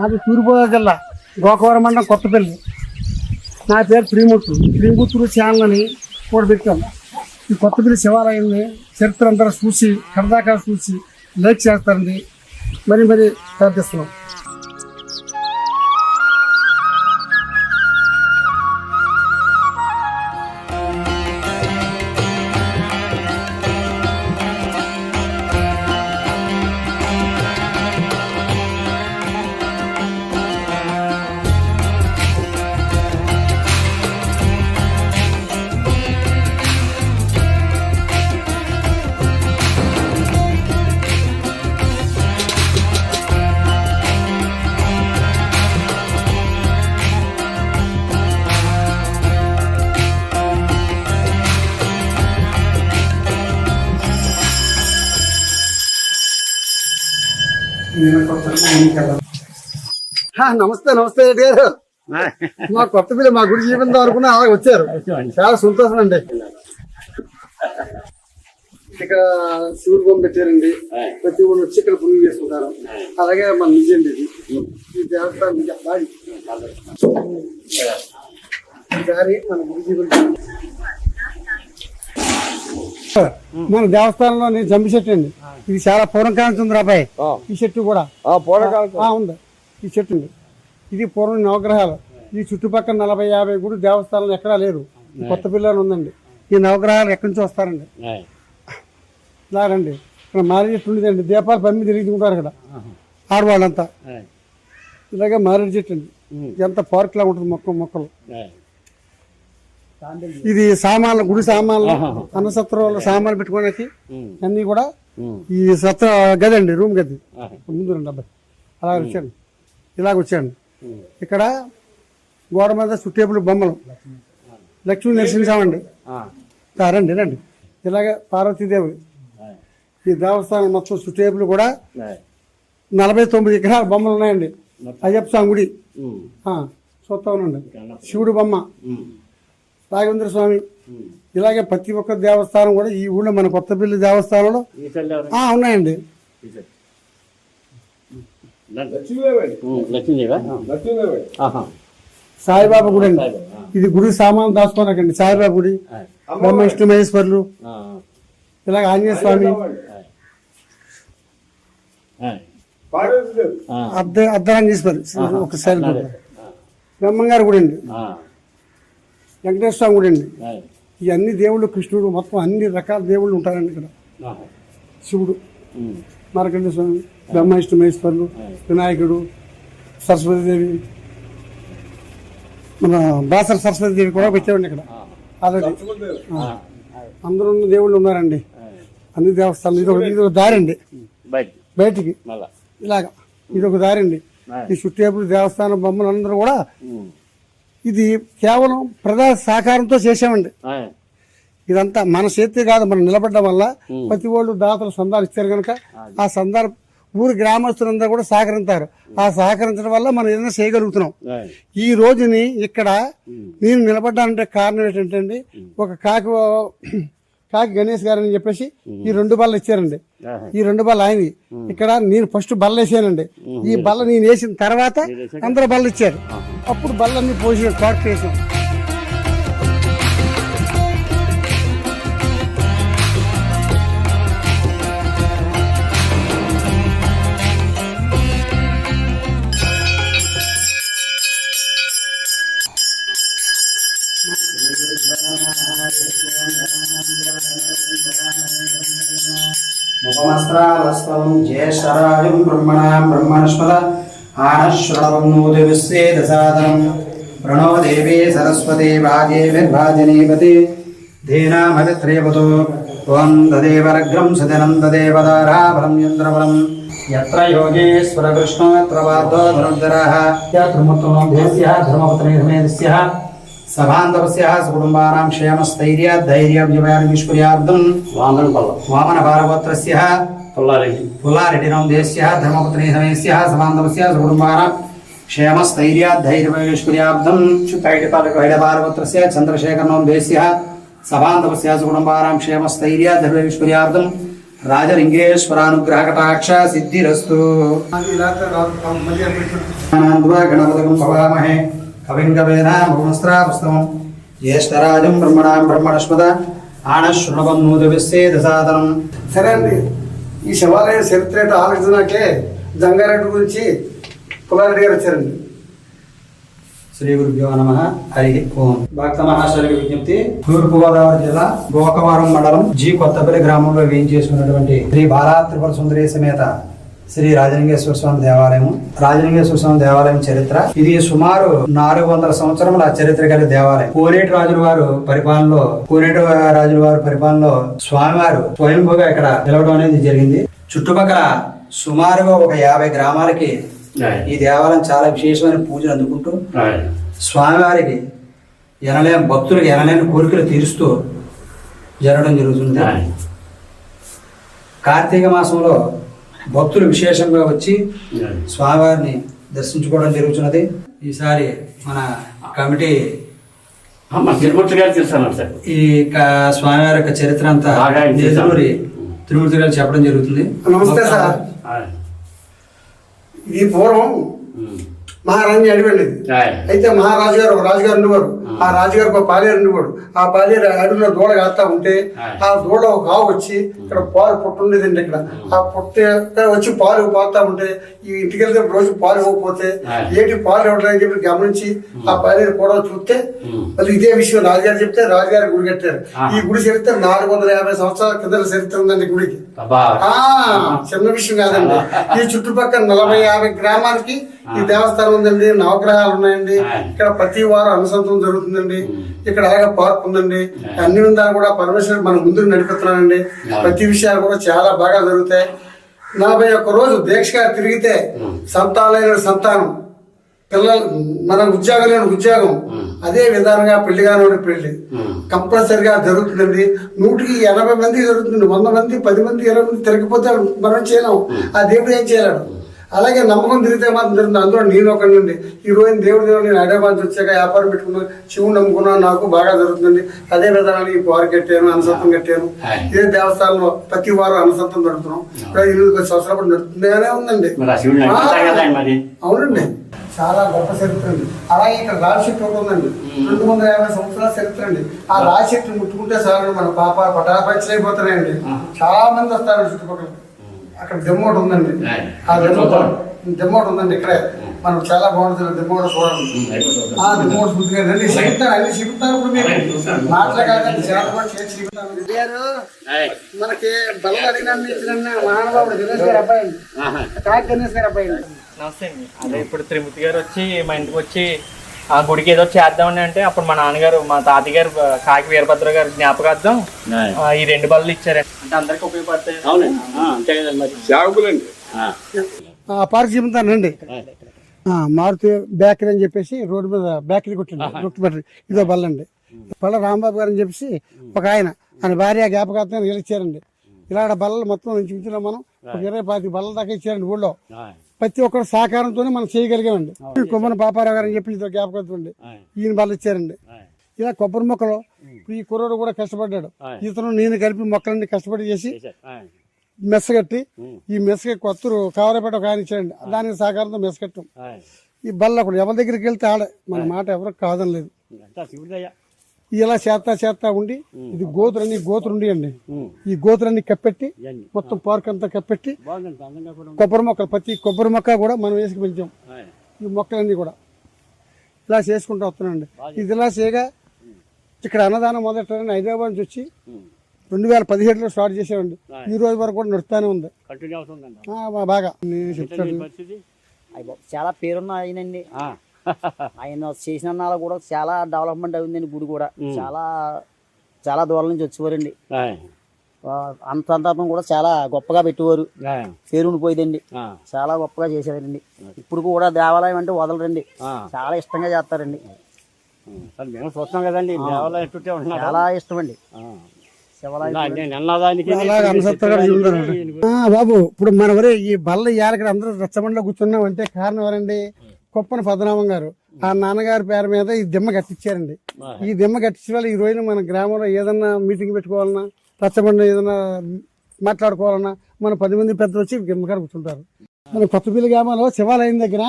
మాది తూర్పుగోదావరి జిల్లా గోకవరం మండలం కొత్తపల్లి. నా పేరు శ్రీమూర్తులు ఛానల్ అని కూడా పెట్టాను. ఈ కొత్తపల్లి శివాలయాన్ని చరిత్ర అంతా చూసి కడదాకా చూసి లైక్ చేస్తారండి. మరి ప్రార్థిస్తున్నాం. నమస్తే రెడ్డి గారు. మా కొత్తపల్లి మా గుడి జీవితం అనుకున్నా అలా వచ్చారు. చాలా సంతోషం అండి. ఇక్కడ శివుడు బొమ్మ పెట్టారండి. ప్రతి ఊళ్ళు వచ్చి ఇక్కడ పుణ్యం చేసుకుంటారు. అలాగే మన నిజండి ఈ దేవస్థానం ఈసారి మన గుడి జీవితం మన దేవస్థానంలో నేను జంపి చెట్టు అండి. ఇది చాలా పూర్వకాలం ఉంది రాబాయ్. ఈ చెట్టు కూడా ఉంది. ఈ చెట్టు ఇది పూర్వం నవగ్రహాలు. ఈ చుట్టుపక్కల 40-50 గుడి దేవస్థానాలు ఎక్కడా లేరు. కొత్త పిల్లలు ఉందండి. ఈ నవగ్రహాలు ఎక్కడి నుంచి వస్తారండి. లారండి ఇక్కడ మారేడు చెట్టు ఉండేదండి. దీపాలు పమ్మి తిరుగుతుంటారు ఇక్కడ ఆడవాళ్ళంతా. ఇలాగే మారేడు చెట్టు అండి. ఎంత పార్క్లా ఉంటుంది మొక్కలు. ఇది సామాన్లు గుడి సామాన్లు అన్నసత్రంలో సామాన్లు పెట్టుకోవడానికి అన్ని కూడా ఈ సత్ర గది అండి. రూమ్ గది ముందు రండి అబ్బాయి. ఇలాగ వచ్చాను. ఇక్కడ గోడ మీద చుట్టేపులు బొమ్మలు లక్ష్మీ నరసింహస్వామి అండి. రండి. ఇలాగే పార్వతీదేవి. ఈ దేవస్థానం మొత్తం చుట్టేపులు కూడా 49 ఎకరాల బొమ్మలు ఉన్నాయండి. అయ్యప్ప స్వామి గుడి చూస్తా ఉండండి. శివుడు బొమ్మ, రాఘవేంద్ర స్వామి. ఇలాగే ప్రతి ఒక్క దేవస్థానం కూడా ఈ ఊళ్ళో మన కొత్తపల్లి దేవస్థానంలో ఉన్నాయండి. సాయిబాబా గుడి అండి. ఇది గుడి సామాన్ దాచుకోనకండి. సాయిబాబా గుడి, బ్రహ్మ విష్ణు మహేశ్వర్లు, ఇలాగ ఆంజనేయ స్వామి, అర్ధరాంజేశ్వరి ఒకసారి బ్రహ్మంగారు గుడి అండి. వెంకటేశ్వర స్వామి గుడి అండి. ఈ అన్ని దేవుళ్ళు, కృష్ణుడు, మొత్తం అన్ని రకాల దేవుళ్ళు ఉంటారండి ఇక్కడ. శివుడు, మరకండ స్వామి, బ్రహ్మ విష్ణు మహేశ్వరులు, వినాయకుడు, సరస్వతీదేవి, మన బాసర సరస్వతీదేవి కూడా పెట్టేవాడి ఇక్కడ. ఆల్రెడీ అందరూ ఉన్న దేవుళ్ళు ఉన్నారండి. అన్ని దేవస్థానాలు. ఇది ఒక దారి అండి బయటికి. ఇలాగా ఇది ఒక దారి అండి. ఈ చుట్టేపుడు దేవస్థానం బొమ్మలు అందరూ కూడా ఇది కేవలం ప్రజా సహకారంతో చేసామండి. ఇదంతా మన చేతి కాదు, మనం నిలబడడం వల్ల ప్రతి వాళ్ళు దాతలు సందాలు ఇచ్చారు కనుక ఆ సందాలు ఊరి గ్రామస్తులందరూ కూడా సహకరించారు. ఆ సహకరించడం వల్ల మనం ఏదైనా చేయగలుగుతున్నాం. ఈ రోజుని ఇక్కడ నేను నిలబడ్డానంటే కారణం ఏంటంటే ఒక కాకి గణేష్ గారు అని చెప్పేసి ఈ 2 బళ్ళు ఇచ్చారండి. ఈ 2 బళ్ళు ఆయనది. ఇక్కడ నేను ఫస్ట్ బల్ల వేసానండి. ఈ బల్ల నేను వేసిన తర్వాత అందరూ బళ్ళు ఇచ్చారు. అప్పుడు బళ్ళన్నీ పోసి కాట్ వేసాం. ముఖమస్త్రావస్తం జ్యేష్ఠరాజం బ్రహ్మణాం బ్రహ్మణస్పద ఆనశ్రవన్నోతి విశ్వేదసాదనం ప్రణో దేవీ సరస్వతి భాగేభిర్భాజనీపతి ధీనామవిత్రేవతో ఓం తదేవరగ్రం సదనం తదేవదారాబలం యంత్రబలం యత్ర యోగేశ్వర కృష్ణో యత్ర పార్థో ధనుర్ధరః యత్రముత్తమం దేస్యః ధర్మపత్రేర్మేస్యః సభాంతవస్యః కుటుంబానాం క్షేమస్థైర్యధైర్యవ్యవహారవిష్కుర్యార్థం వామన భారగోత్రస్యః పుల్లారెడ్డినం దేస్యః ధర్మపత్రేర్మేస్యః సభాంతవస్యః కుటుంబానాం క్షేమస్థైర్యధైర్యవ్యవహారవిష్కుర్యార్థం చుట్టైడపారగోత్రస్య చంద్రశేఖరనం దేస్యః సభాంతవస్యః కుటుంబానాం క్షేమస్థైర్యధైర్యవ్యవహారవిష్కుర్యార్థం రాజలింగేశ్వరానుగ్రహకటాక్ష సిద్ధిరస్తు. గణపతిం భవామహే కవిం కవేనామహస్రాపుస్తమం జ్యేష్ఠరాజం బ్రహ్మణాం బ్రహ్మణస్పద ఆనశృణవన్నూదవిస్తే దశాదనం. సరే అండి, ఈ శివాలయ చరిత్ర ఏంటో ఆలోచించినాకే జంగారెడ్డి గురించి పుల్లారెడ్డి గారు వచ్చారండి. శ్రీ గురుభ్యో నమః. హరి ఓం. భక్త మహాశయులకు విజ్ఞప్తి. తూర్పు గోదావరి జిల్లా గోకవరం మండలం జి కొత్తపల్లి గ్రామంలో వేయించేసుకున్నటువంటి శ్రీ బాలా త్రిపుర సుందరి సమేత శ్రీ రాజలింగేశ్వర స్వామి దేవాలయం. రాజలింగేశ్వర స్వామి దేవాలయం చరిత్ర ఇది సుమారు 400 సంవత్సరముల చరిత్ర గల దేవాలయం. కోనేటి రాజుల వారు పరిపాలనలో స్వామివారు స్వయంభూగా ఇక్కడ నిలవడం అనేది జరిగింది. చుట్టుపక్కల సుమారుగా ఒక 50 గ్రామాలకి ఈ దేవాలయం చాలా విశేషమైన పూజలు అందుకుంటూ స్వామివారికి ఎనలేని భక్తులకు ఎనలేని కోరికలు తీరుస్తూ జరగడం జరుగుతుంది. కార్తీక మాసంలో భక్తులు విశేషంగా వచ్చి స్వామివారిని దర్శించుకోవడం జరుగుతున్నది. ఈసారి మన కమిటీ ఈ స్వామివారి యొక్క చరిత్ర అంతా తిరుమూర్తి గారు చెప్పడం జరుగుతుంది. నమస్తే సార్. ఇది పూర్వం మహారాణి అడవి. అయితే మహారాజు గారు ఒక రాజుగారు ఉండేవారు. ఆ రాజుగారికి ఒక పాలేరు ఉండేవాడు. ఆ పాలేరు అడవిలో దూడ కాస్తా ఉంటే ఆ దూడ ఒక ఆవు వచ్చి ఇక్కడ పాలు పుట్టు ఉండేదండి. ఇక్కడ ఆ పుట్ట వచ్చి పాలు పోతా ఉంటే ఈ ఇంటికి వెళ్తే రోజు పాలు ఇవ్వకపోతే ఏంటి పాలు ఇవ్వడానికి చెప్పి గమనించి ఆ పాలేరు కూడా చూస్తే మళ్ళీ ఇదే విషయం రాజుగారు చెప్తే రాజుగారి గుడి కట్టారు. ఈ గుడి చరిత్ర 450 సంవత్సరాల కింద చరిత్ర ఉందండి గుడికి. చిన్న విషయం కాదండి. ఈ చుట్టుపక్కల 40-50 గ్రామాలకి ఈ దేవస్థానం ఉందండి. నవగ్రహాలు ఉన్నాయండి. ఇక్కడ ప్రతి వారం అనుసంతం జరుగుతుందండి. ఇక్కడ అలాగే పార్క్ ఉందండి. అన్ని విధాలు కూడా పరమేశ్వరుడు మన ముందు నడిపిస్తున్నానండి. ప్రతి విషయాలు కూడా చాలా బాగా జరుగుతాయి. 41 రోజు దీక్షగా తిరిగితే సంతానమైన సంతానం, పిల్లలు మన ఉద్యోగం లేని ఉద్యోగం, అదే విధానంగా పెళ్లి కాని పెళ్లి కంపల్సరిగా జరుగుతుందండి. 180 మంది జరుగుతుంది. 100 మంది 10 మంది 20 మంది తిరగకపోతే మనం చేయలేము. ఆ దేవుడు ఏం చేయలేడు. అలాగే నమ్మకం తిరిగితే మాత్రం జరుగుతుంది. అందులో నేను ఒకటి ఈ రోజు దేవుడు నేను హైదరాబాద్ వచ్చాక వ్యాపారం పెట్టుకున్నాను, శివుడు నమ్ముకున్నాను, నాకు బాగా జరుగుతుంది. అదే విధంగా ఈ పారు కట్టాను, అనుసత్వం కట్టాను. ఇదే దేవస్థానంలో ప్రతి వారం అనుసత్వం జరుగుతున్నాం. ఇప్పుడు 8 సంవత్సరాల పాటు నడుతుందేనే ఉందండి. అవునండి, చాలా గొప్ప చరిత్ర అండి. అలాగే ఇక్కడ రాజు చెట్టు ఒకటి ఉందండి. 250 సంవత్సరాల చరిత్ర అండి. ఆ రాజు చెట్టు ముట్టుకుంటే చాలు మన పాప పటాపంచలు అయిపోతున్నాయండి. చాలా మంది వస్తారు చుట్టుపక్కల. అక్కడ దెమ్మ ఒకటి ఉందండి. ఆ దెమ్మ ఒకటి ఉందండి. ఇక్కడే మనం చాలా బాగుంటుంది. దెమ్మ కూడా చూడండి. దెమ్మ కూడా బుద్ధిగా రండి. చెబుతారు అన్ని చెబుతారు. ఇప్పుడు మీరు మాట్లాడకండి, చాలా కూడా చేసి చెబుతారు. మనకి బలం అడిగిన మహానుభావుడు గణేష్ గారు అబ్బాయి అండి. కాకి గణేష్ గారు అబ్బాయి అండి. నమస్తే అండి. అదే ఇప్పుడు త్రిమూర్తి గారు వచ్చి మా ఇంటికి వచ్చి ఆ గుడికి ఏదో చేద్దామని అంటే అప్పుడు మా నాన్నగారు మా తాతయ్య గారు కాకి వీరభద్ర గారు జ్ఞాపకార్థం ఈ 2 బళ్ళు ఇచ్చారండి. అంటే అందరికి ఉపయోగపడతాయి. పార్క్ చెబుతానండి. మారుతి బేకరీ అని చెప్పేసి రోడ్డు మీద బేకరీ కొట్టింది. ఇదో బల్లండి. పళ్ళ రాంబాబు గారు అని చెప్పేసి ఒక ఆయన భార్య జ్ఞాపకార్థం గెలిచారండి. ఇలాంటి బల్లలు మొత్తం ఇంచుమించులో మనం 20-25 బల్లల దాకా ఇచ్చారండి ఊళ్ళో. ప్రతి ఒక్కరు సహకారంతోనే మనం చేయగలిగామండి. కొమ్మన పాపారావు గారు అని చెప్పి ఇదో జ్ఞాపకం అండి. ఈయన బల్ల ఇచ్చారండి. ఇలా కొబ్బరి మొక్కలు ఈ కుర్రోడు కూడా కష్టపడ్డాడు. ఇతను నేను కలిపి మొక్కలన్నీ కష్టపడి చేసి మెస్సగట్టి ఈ మెస్సగ కొత్తరు కావరపేట ఒక ఆయన ఇచ్చాడండి. దానికి సహకారంతో మెస్సగట్టం. ఈ బల్ల కూడా ఎవరి దగ్గరికి వెళ్తే ఆడే మన మాట ఎవరికి కాదని లేదు. ఇలా చేస్తా ఉండి ఇది గోతురుండి అండి. ఈ గోతులన్నీ కప్పెట్టి మొత్తం పార్క్ అంతా కప్పెట్టి కొబ్బరి మొక్కలు ప్రతి కొబ్బరి మొక్క కూడా మనం వేసుకు పెంచాం. ఈ మొక్కలన్నీ కూడా ఇలా చేసుకుంటూ వస్తున్నాండి. ఇది ఇలా చేయగా ఇక్కడ అన్నదానం మొదట హైదరాబాద్ నుంచి వచ్చి 2017లో స్టార్ట్ చేసామండి. ఈ రోజు వరకు కూడా నడుస్తూనే ఉంది బాగా. నేను చెప్తాను, చాలా పేరున్న ఆయనండి. ఆయన చేసిన కూడా చాలా డెవలప్మెంట్ అయిందండి. గుడి కూడా చాలా దూరం నుంచి వచ్చేవారండి. అంతంతం కూడా చాలా గొప్పగా పెట్టేవారు. పేరు ఉండిపోయిందండి. చాలా గొప్పగా చేసేవారండి. ఇప్పుడు కూడా దేవాలయం అంటే వదలరండి. చాలా ఇష్టంగా చేస్తారండి. చాలా ఇష్టం అండి. బాబు ఇప్పుడు మన వరే ఈ బల్ల ఇయాలక్కడ అందరూ రచ్చబండలో కూర్చున్నాం అంటే కారణం ఎవరండి? కొప్పన పద్మనాభం గారు. ఆ నాన్నగారి పేరు మీద ఈ దిమ్మ కట్టించారండి. ఈ దిమ్మ కట్టించే వాళ్ళు ఈ రోజున మన గ్రామంలో ఏదన్నా మీటింగ్ పెట్టుకోవాలన్నా, రచ్చబండ ఏదన్నా మాట్లాడుకోవాలన్నా మన 10 మంది పెద్దలు వచ్చి దిమ్మ కాడ కూర్చుంటారు. మన కొత్తపల్లి గ్రామంలో శివాలయం దగ్గర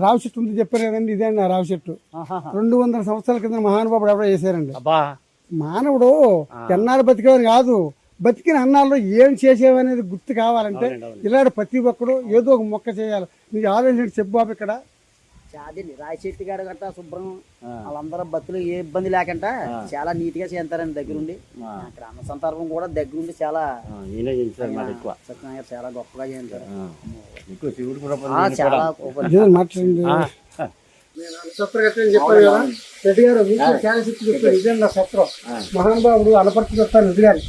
రావి చెట్టు ఉంది చెప్పారు కదండి, ఇదే అండి ఆ రావి చెట్టు. 200 సంవత్సరాల కింద మహానుభావుడు ఎవరో చేశారండి. మానవుడు ఎన్నాళ్ళు బతికేవారు కాదు, బతికిన అన్నాళ్ళు ఏం చేసేవనేది గుర్తు కావాలంటే ఇలాంటి ప్రతి ఒక్కడు ఏదో ఒక మొక్క చేయాలి. నీకు ఆలోచించి చెప్పు బాబు. ఇక్కడ అదండి రాయి చెట్టు కాడ గట్ట శుభ్రం వాళ్ళందరూ భక్తులు ఏ ఇబ్బంది లేకుండా చాలా నీట్ గా చేస్తారండి దగ్గరుండి. అక్కడ అన్న సందర్భం కూడా దగ్గరుండి చాలా సత్యనారాయణ చాలా గొప్పగా చేస్తారు. చాలా మాట్లాడండి. చెప్పారు కదా రెడ్డి గారు, చాలా చెప్తూ చెప్పారు. ఇదే నా సత్రం. మహానుభావుడు అనపర్తి చెప్తాను రెడ్డి గారు.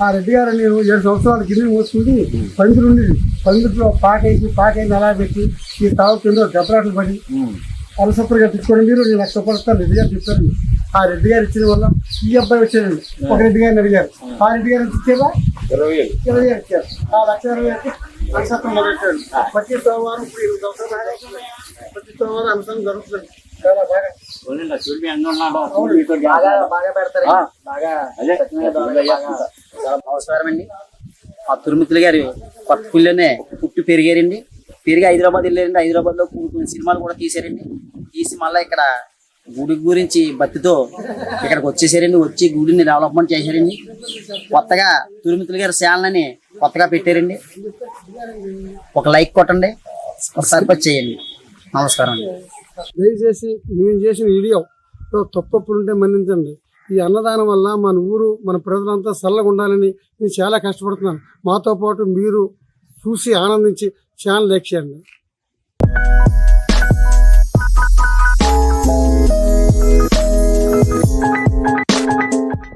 ఆ రెడ్డి గారు నేను 7 సంవత్సరాల గిన్నె మోసుకుంది పందులు ఉండేది. పందులో పాకేసి అలా పెట్టి ఈ తావు కింద దెబ్బలాటలు పడి అలసత్రగా తెచ్చుకోండి మీరు, నేను కష్టపడతాను రెడ్డి గారు చెప్పారు. ఆ రెడ్డి గారు ఇచ్చిన వల్ల ఈ అబ్బాయి వచ్చాడండి. ఒక రెడ్డి గారిని అడిగారు. ఆ రెడ్డి గారు ఇచ్చేవా 20,000 ఇచ్చారు. ఆ 1,20,000 అలసత్రం మొదలెట్టాడు. ప్రతి సోమవారం ఇప్పుడు 8 సంవత్సరాలు ప్రతి సోమవారం అనుసరణ జరుగుతుంది. చాలా బాగా బాగా పెడతారు. బాగా చాలా నమస్కారం అండి. ఆ తిరుమతులు గారు కొత్తపల్లిలోనే పుట్టి పెరిగారండి. పెరిగి హైదరాబాద్ వెళ్ళారండి. హైదరాబాద్ లో కొన్ని సినిమాలు కూడా తీసారండి. తీసి మళ్ళీ ఇక్కడ గుడి గురించి భక్తితో ఇక్కడికి వచ్చేసారండి. వచ్చి గుడిని డెవలప్మెంట్ చేశారండి. కొత్తగా తిరుమతులు గారి ఛానల్ని కొత్తగా పెట్టారండి. ఒక లైక్ కొట్టండి, సబ్స్క్రైబ్ చేయండి. నమస్కారం అండి. దయచేసి మేము చేసిన వీడియోలో తప్పులుంటే మన్నించండి. ఈ అన్నదానం వల్ల మన ఊరు మన ప్రజలంతా చల్లగా ఉండాలని నేను చాలా కష్టపడుతున్నాను. మాతో పాటు మీరు చూసి ఆనందించి ఛానల్ లైక్ చేయండి.